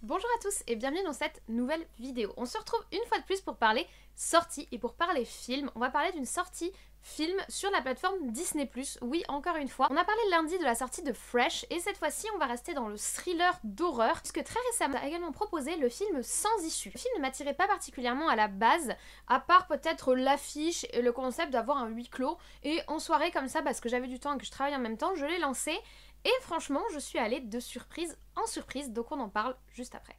Bonjour à tous et bienvenue dans cette nouvelle vidéo. On se retrouve une fois de plus pour parler sortie et pour parler film. On va parler d'une sortie film sur la plateforme Disney+. Oui, encore une fois. On a parlé lundi de la sortie de Fresh et cette fois-ci on va rester dans le thriller d'horreur puisque très récemment on a également proposé le film Sans issue. Le film ne m'attirait pas particulièrement à la base, à part peut-être l'affiche et le concept d'avoir un huis clos. Et en soirée comme ça, parce que j'avais du temps et que je travaille en même temps, je l'ai lancé. Et franchement, je suis allée de surprise en surprise, donc on en parle juste après.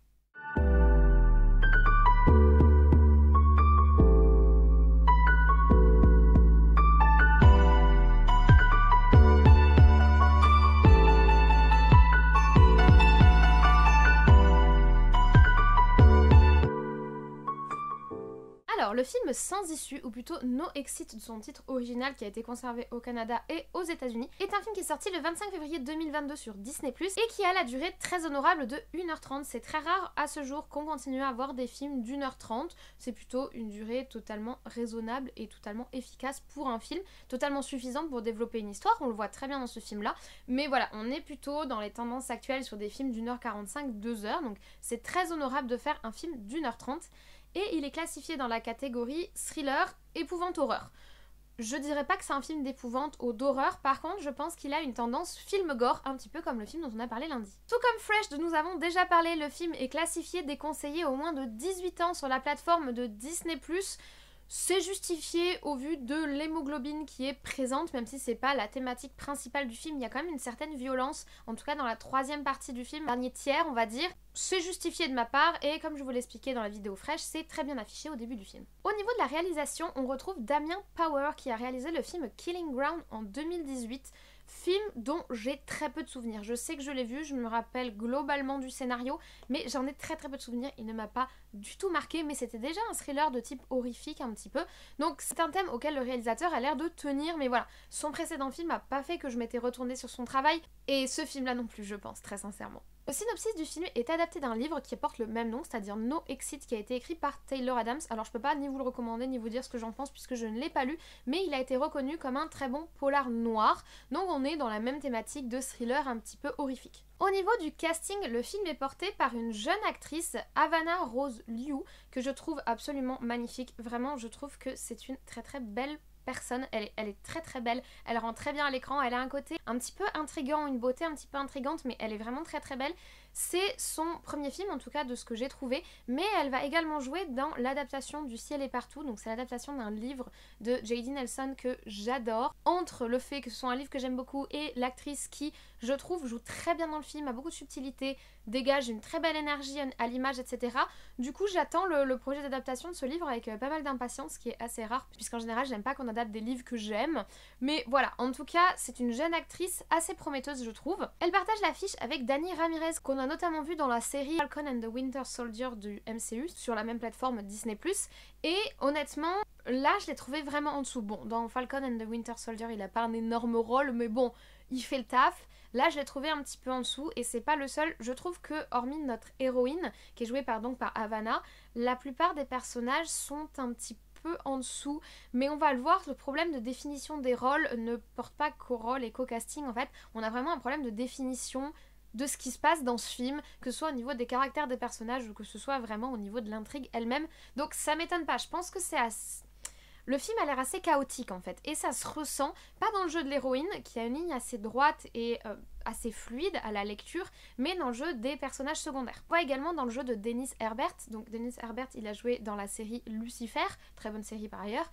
Alors, le film Sans issue, ou plutôt No Exit de son titre original qui a été conservé au Canada et aux États-Unis, est un film qui est sorti le 25 février 2022 sur Disney+, et qui a la durée très honorable de 1h30. C'est très rare à ce jour qu'on continue à avoir des films d'1h30. C'est plutôt une durée totalement raisonnable et totalement efficace pour un film, totalement suffisante pour développer une histoire. On le voit très bien dans ce film-là, mais voilà, on est plutôt dans les tendances actuelles sur des films d'1h45, 2h, donc c'est très honorable de faire un film d'1h30. Et il est classifié dans la catégorie thriller, épouvante, horreur. Je dirais pas que c'est un film d'épouvante ou d'horreur, par contre je pense qu'il a une tendance film gore, un petit peu comme le film dont on a parlé lundi. Tout comme Fresh dont nous avons déjà parlé, le film est classifié déconseillé au moins de 18 ans sur la plateforme de Disney+. C'est justifié au vu de l'hémoglobine qui est présente, même si c'est pas la thématique principale du film, il y a quand même une certaine violence, en tout cas dans la troisième partie du film, dernier tiers on va dire. C'est justifié de ma part et comme je vous l'expliquais dans la vidéo Fresh, c'est très bien affiché au début du film. Au niveau de la réalisation, on retrouve Damien Power qui a réalisé le film Killing Ground en 2018. Film dont j'ai très peu de souvenirs. Je sais que je l'ai vu, je me rappelle globalement du scénario, mais j'en ai très peu de souvenirs. Il ne m'a pas du tout marqué, mais c'était déjà un thriller de type horrifique un petit peu. Donc c'est un thème auquel le réalisateur a l'air de tenir, mais voilà. Son précédent film n'a pas fait que je m'étais retournée sur son travail, et ce film-là non plus, je pense, très sincèrement. Le synopsis du film est adapté d'un livre qui porte le même nom, c'est-à-dire No Exit, qui a été écrit par Taylor Adams. Alors je peux pas ni vous le recommander ni vous dire ce que j'en pense puisque je ne l'ai pas lu, mais il a été reconnu comme un très bon polar noir. Donc on est dans la même thématique de thriller un petit peu horrifique. Au niveau du casting, le film est porté par une jeune actrice, Havana Rose Liu, que je trouve absolument magnifique. Vraiment, je trouve que c'est une très très belle personne, elle est très très belle, elle rend très bien à l'écran, elle a un côté un petit peu intriguant, une beauté un petit peu intrigante, mais elle est vraiment très très belle. C'est son premier film, en tout cas de ce que j'ai trouvé, mais elle va également jouer dans l'adaptation du Ciel est partout, donc c'est l'adaptation d'un livre de J.D. Nelson que j'adore. Entre le fait que ce soit un livre que j'aime beaucoup et l'actrice qui, je trouve, joue très bien dans le film, a beaucoup de subtilité, dégage une très belle énergie à l'image, etc. Du coup, j'attends le projet d'adaptation de ce livre avec pas mal d'impatience, ce qui est assez rare, puisqu'en général, j'aime pas qu'on adapte des livres que j'aime. Mais voilà, en tout cas, c'est une jeune actrice assez prometteuse, je trouve. Elle partage l'affiche avec Dani Ramirez, qu'on a notamment vu dans la série Falcon and the Winter Soldier du MCU, sur la même plateforme Disney+. Et honnêtement, là, je l'ai trouvé vraiment en dessous. Bon, dans Falcon and the Winter Soldier, il a pas un énorme rôle, mais bon, il fait le taf. Là, je l'ai trouvé un petit peu en dessous et c'est pas le seul. Je trouve que, hormis notre héroïne, qui est jouée par Havana, la plupart des personnages sont un petit peu en dessous. Mais on va le voir, le problème de définition des rôles ne porte pas qu'au rôle et qu'au casting. En fait, on a vraiment un problème de définition de ce qui se passe dans ce film, que ce soit au niveau des caractères des personnages ou que ce soit vraiment au niveau de l'intrigue elle-même. Donc ça m'étonne pas. Je pense que c'est assez... Le film a l'air assez chaotique en fait, et ça se ressent, pas dans le jeu de l'héroïne, qui a une ligne assez droite et assez fluide à la lecture, mais dans le jeu des personnages secondaires. On voit également dans le jeu de Dennis Herbert, donc Dennis Herbert il a joué dans la série Lucifer, très bonne série par ailleurs,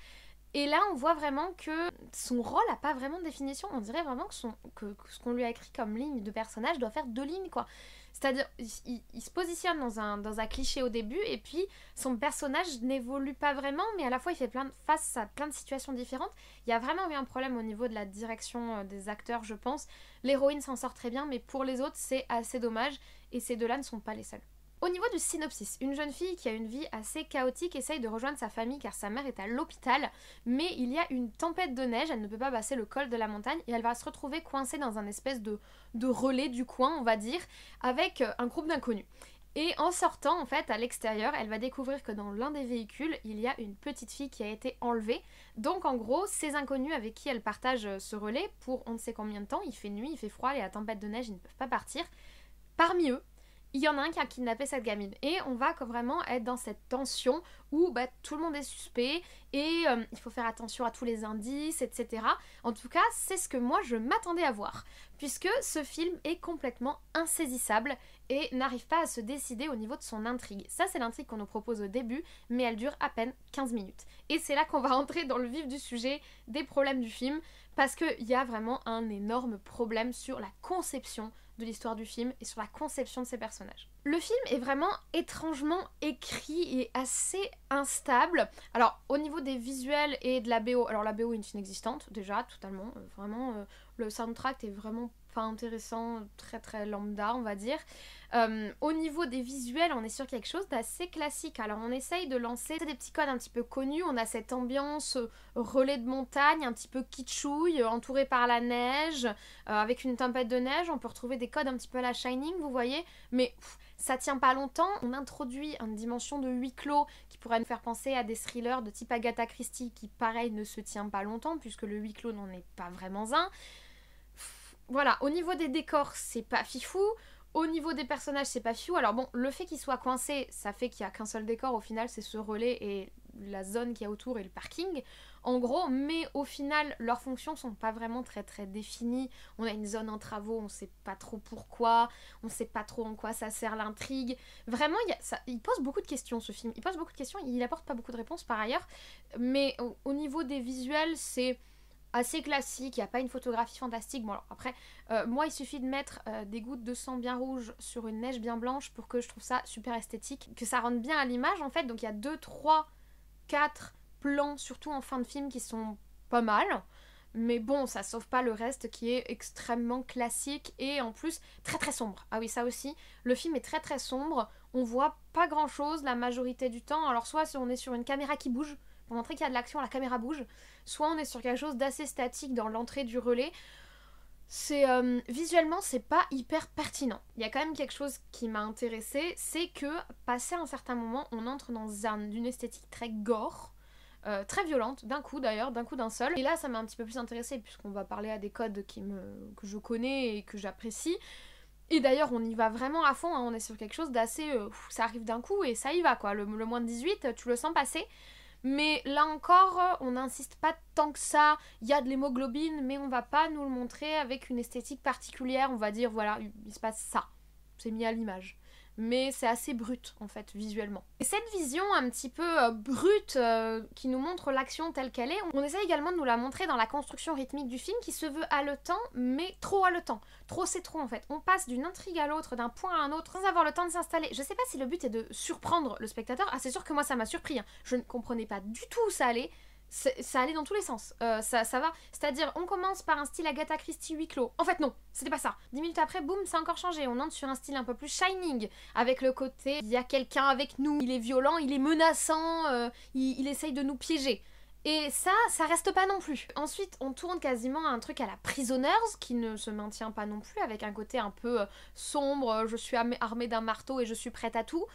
et là on voit vraiment que son rôle n'a pas vraiment de définition, on dirait vraiment que ce qu'on lui a écrit comme ligne de personnage doit faire 2 lignes quoi. C'est-à-dire, il se positionne dans un cliché au début et puis son personnage n'évolue pas vraiment, mais à la fois il fait face à plein de situations différentes. Il y a vraiment eu un problème au niveau de la direction des acteurs, je pense. L'héroïne s'en sort très bien, mais pour les autres, c'est assez dommage et ces deux-là ne sont pas les seuls. Au niveau du synopsis, une jeune fille qui a une vie assez chaotique essaye de rejoindre sa famille car sa mère est à l'hôpital, mais il y a une tempête de neige, elle ne peut pas passer le col de la montagne et elle va se retrouver coincée dans un espèce de relais du coin, on va dire, avec un groupe d'inconnus. Et en sortant, en fait, à l'extérieur, elle va découvrir que dans l'un des véhicules, il y a une petite fille qui a été enlevée. Donc en gros, ces inconnus avec qui elle partage ce relais pour on ne sait combien de temps, il fait nuit, il fait froid, il y a la tempête de neige, ils ne peuvent pas partir. Parmi eux, il y en a un qui a kidnappé cette gamine. Et on va vraiment être dans cette tension où tout le monde est suspect et il faut faire attention à tous les indices, etc. En tout cas, c'est ce que moi je m'attendais à voir, puisque ce film est complètement insaisissable et n'arrive pas à se décider au niveau de son intrigue. Ça, c'est l'intrigue qu'on nous propose au début, mais elle dure à peine 15 minutes. Et c'est là qu'on va entrer dans le vif du sujet des problèmes du film, parce qu'il y a vraiment un énorme problème sur la conception de l'histoire du film et sur la conception de ses personnages. Le film est vraiment étrangement écrit et assez instable. Alors au niveau des visuels et de la BO, alors la BO est inexistante déjà, totalement, vraiment, le soundtrack est vraiment pas intéressant, très très lambda on va dire. Au niveau des visuels, on est sur quelque chose d'assez classique. Alors on essaye de lancer des petits codes un petit peu connus, on a cette ambiance relais de montagne, un petit peu kitschouille, entourée par la neige, avec une tempête de neige, on peut retrouver des codes un petit peu à la Shining, vous voyez, mais ça tient pas longtemps. On introduit une dimension de huis clos qui pourrait nous faire penser à des thrillers de type Agatha Christie qui pareil ne se tient pas longtemps puisque le huis clos n'en est pas vraiment un. Voilà, au niveau des décors, c'est pas fifou. Au niveau des personnages, c'est pas fifou. Alors bon, le fait qu'ils soient coincés, ça fait qu'il y a qu'un seul décor. Au final, c'est ce relais et la zone qu'il y a autour et le parking. En gros, mais au final, leurs fonctions sont pas vraiment très très définies. On a une zone en travaux, on sait pas trop pourquoi, on sait pas trop en quoi ça sert l'intrigue. Vraiment, il pose beaucoup de questions ce film. Il pose beaucoup de questions, il apporte pas beaucoup de réponses par ailleurs. Mais au niveau des visuels, c'est assez classique, il n'y a pas une photographie fantastique. Bon alors après, moi il suffit de mettre des gouttes de sang bien rouge sur une neige bien blanche pour que je trouve ça super esthétique, que ça rende bien à l'image en fait. Donc il y a 2, 3, 4 plans, surtout en fin de film, qui sont pas mal. Mais bon, ça sauve pas le reste qui est extrêmement classique et en plus très très sombre. Ah oui, ça aussi, le film est très très sombre, on voit pas grand chose la majorité du temps. Alors soit on est sur une caméra qui bouge, pour montrer qu'il y a de l'action, la caméra bouge, soit on est sur quelque chose d'assez statique dans l'entrée du relais. C'est visuellement, c'est pas hyper pertinent. Il y a quand même quelque chose qui m'a intéressée, c'est que passé un certain moment, on entre dans une esthétique très gore, très violente, d'un coup d'ailleurs, d'un seul. Et là, ça m'a un petit peu plus intéressée puisqu'on va parler à des codes que je connais et que j'apprécie. Et d'ailleurs, on y va vraiment à fond, hein. On est sur quelque chose d'assez... ça arrive d'un coup et ça y va quoi. Le moins de 18, tu le sens passer. Mais là encore, on n'insiste pas tant que ça. Il y a de l'hémoglobine, mais on va pas nous le montrer avec une esthétique particulière. On va dire, voilà, il se passe ça. C'est mis à l'image. Mais c'est assez brut, en fait, visuellement. Et cette vision un petit peu brute qui nous montre l'action telle qu'elle est, on essaie également de nous la montrer dans la construction rythmique du film qui se veut haletant, mais trop haletant. Trop, c'est trop, en fait. On passe d'une intrigue à l'autre, d'un point à un autre, sans avoir le temps de s'installer. Je sais pas si le but est de surprendre le spectateur. Ah, c'est sûr que moi, ça m'a surpris. Hein. Je ne comprenais pas du tout où ça allait. Ça allait dans tous les sens, ça va. C'est-à-dire, on commence par un style Agatha Christie huis clos. En fait, non, c'était pas ça. 10 minutes après, boum, ça a encore changé. On entre sur un style un peu plus Shining, avec le côté, il y a quelqu'un avec nous, il est violent, il est menaçant, il essaye de nous piéger. Et ça reste pas non plus. Ensuite, on tourne quasiment à un truc à la Prisoners, qui ne se maintient pas non plus, avec un côté un peu sombre, je suis armée d'un marteau et je suis prête à tout,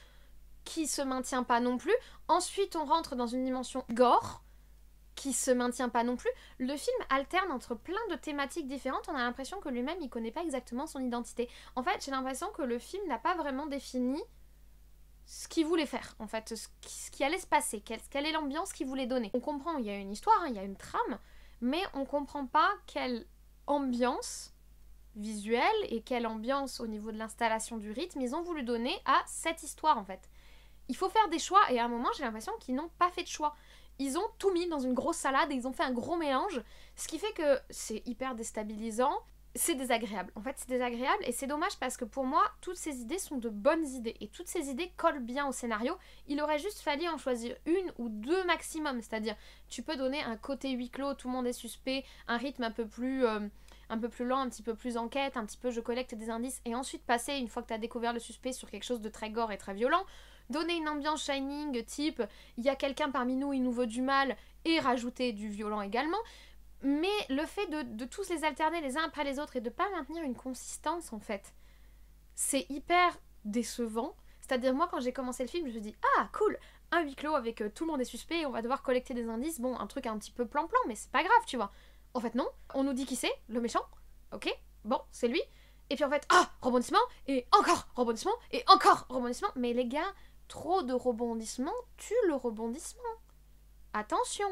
qui se maintient pas non plus. Ensuite, on rentre dans une dimension gore, qui se maintient pas non plus. Le film alterne entre plein de thématiques différentes. On a l'impression que lui-même, il connaît pas exactement son identité. En fait, j'ai l'impression que le film n'a pas vraiment défini ce qu'il voulait faire, en fait, ce qui allait se passer, quelle est l'ambiance qu'il voulait donner. On comprend, il y a une histoire, hein, il y a une trame, mais on comprend pas quelle ambiance visuelle et quelle ambiance au niveau de l'installation du rythme ils ont voulu donner à cette histoire, en fait. Il faut faire des choix, et à un moment, j'ai l'impression qu'ils n'ont pas fait de choix. Ils ont tout mis dans une grosse salade et ils ont fait un gros mélange, ce qui fait que c'est hyper déstabilisant, c'est désagréable. En fait, c'est désagréable et c'est dommage parce que pour moi, toutes ces idées sont de bonnes idées et toutes ces idées collent bien au scénario. Il aurait juste fallu en choisir une ou deux maximum, c'est-à-dire tu peux donner un côté huis clos, tout le monde est suspect, un rythme un peu plus lent, un petit peu plus enquête, un petit peu je collecte des indices et ensuite passer, une fois que tu as découvert le suspect, sur quelque chose de très gore et très violent. Donner une ambiance Shining type il y a quelqu'un parmi nous, il nous veut du mal et rajouter du violent également. Mais le fait de tous les alterner les uns après les autres et de pas maintenir une consistance en fait, c'est hyper décevant. C'est-à-dire moi quand j'ai commencé le film je me suis dit ah cool, un huis clos avec tout le monde est suspect et on va devoir collecter des indices, bon un truc un petit peu plan-plan mais c'est pas grave tu vois. En fait non, on nous dit qui c'est, le méchant, ok, bon c'est lui. Et puis en fait, ah, rebondissement, et encore rebondissement, et encore rebondissement. Mais les gars, trop de rebondissements tue le rebondissement. Attention.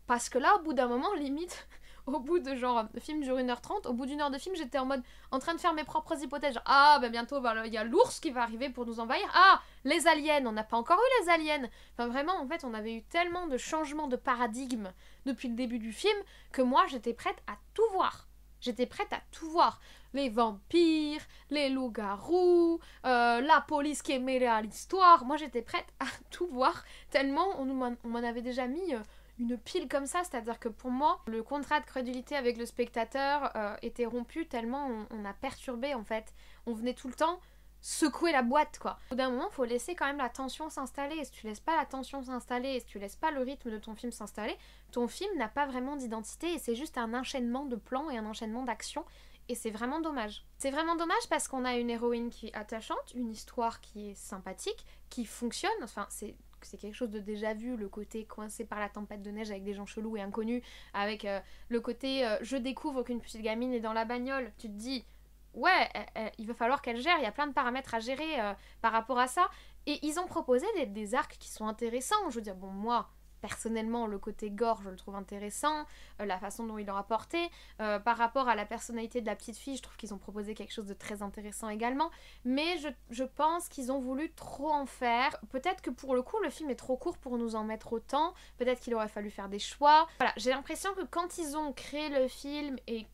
Parce que là, au bout d'un moment, limite, au bout de genre, le film dure 1h30, au bout d'1 heure de film, j'étais en mode, en train de faire mes propres hypothèses. Genre, ah, bah bientôt, il y a l'ours qui va arriver pour nous envahir. Ah, les aliens, on n'a pas encore eu les aliens. Enfin, vraiment, en fait, on avait eu tellement de changements de paradigme depuis le début du film que moi, j'étais prête à tout voir. J'étais prête à tout voir. Les vampires, les loups-garous, la police qui est mêlée à l'histoire. Moi, j'étais prête à tout voir, tellement on m'en avait déjà mis une pile comme ça. C'est-à-dire que pour moi, le contrat de crédulité avec le spectateur était rompu, tellement on a perturbé, en fait. On venait tout le temps secouer la boîte, quoi. Au bout d'un moment, il faut laisser quand même la tension s'installer. Et si tu laisses pas la tension s'installer, et si tu laisses pas le rythme de ton film s'installer, ton film n'a pas vraiment d'identité et c'est juste un enchaînement de plans et un enchaînement d'actions. Et c'est vraiment dommage. C'est vraiment dommage parce qu'on a une héroïne qui est attachante, une histoire qui est sympathique, qui fonctionne. Enfin, c'est quelque chose de déjà vu, le côté coincé par la tempête de neige avec des gens chelous et inconnus, avec le côté je découvre qu'une petite gamine est dans la bagnole. Tu te dis, ouais, il va falloir qu'elle gère, il y a plein de paramètres à gérer par rapport à ça. Et ils ont proposé des arcs qui sont intéressants. Je veux dire, bon, moi, personnellement, le côté gore, je le trouve intéressant, la façon dont ils l'ont apporté. Par rapport à la personnalité de la petite fille, je trouve qu'ils ont proposé quelque chose de très intéressant également. Mais je pense qu'ils ont voulu trop en faire. Peut-être que pour le coup, le film est trop court pour nous en mettre autant. Peut-être qu'il aurait fallu faire des choix. Voilà, j'ai l'impression que quand ils ont créé le film et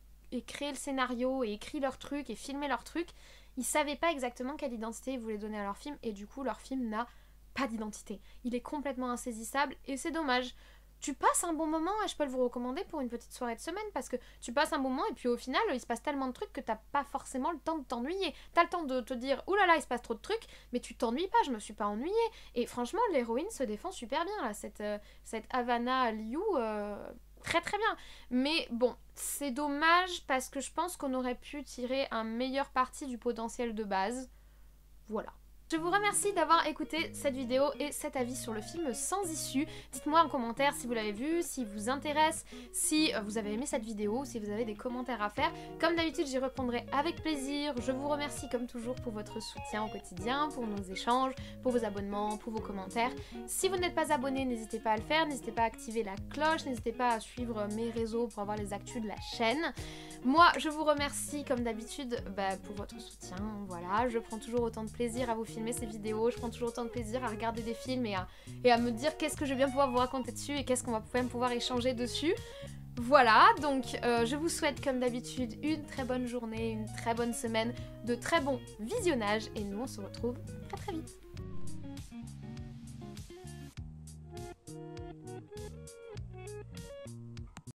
créé le scénario et écrit leur truc et filmé leur truc, ils savaient pas exactement quelle identité ils voulaient donner à leur film et du coup leur film n'a pas d'identité. Il est complètement insaisissable et c'est dommage. Tu passes un bon moment et je peux vous recommander pour une petite soirée de semaine parce que tu passes un bon moment et puis au final il se passe tellement de trucs que t'as pas forcément le temps de t'ennuyer. T'as le temps de te dire oulala là là, il se passe trop de trucs mais tu t'ennuies pas, je me suis pas ennuyée. Et franchement l'héroïne se défend super bien là, cette Havana Liu, très très bien. Mais bon, c'est dommage parce que je pense qu'on aurait pu tirer un meilleur parti du potentiel de base. Voilà. Je vous remercie d'avoir écouté cette vidéo et cet avis sur le film Sans issue. Dites-moi en commentaire si vous l'avez vu, si vous intéresse, si vous avez aimé cette vidéo, si vous avez des commentaires à faire. Comme d'habitude, j'y répondrai avec plaisir. Je vous remercie comme toujours pour votre soutien au quotidien, pour nos échanges, pour vos abonnements, pour vos commentaires. Si vous n'êtes pas abonné, n'hésitez pas à le faire, n'hésitez pas à activer la cloche, n'hésitez pas à suivre mes réseaux pour avoir les actus de la chaîne. Moi, je vous remercie comme d'habitude pour votre soutien. Voilà, je prends toujours autant de plaisir à vous filmer ces vidéos, je prends toujours autant de plaisir à regarder des films et à me dire qu'est-ce que je vais bien pouvoir vous raconter dessus et qu'est-ce qu'on va même pouvoir échanger dessus. Voilà, donc je vous souhaite comme d'habitude une très bonne journée, une très bonne semaine, de très bons visionnages et nous on se retrouve très très vite.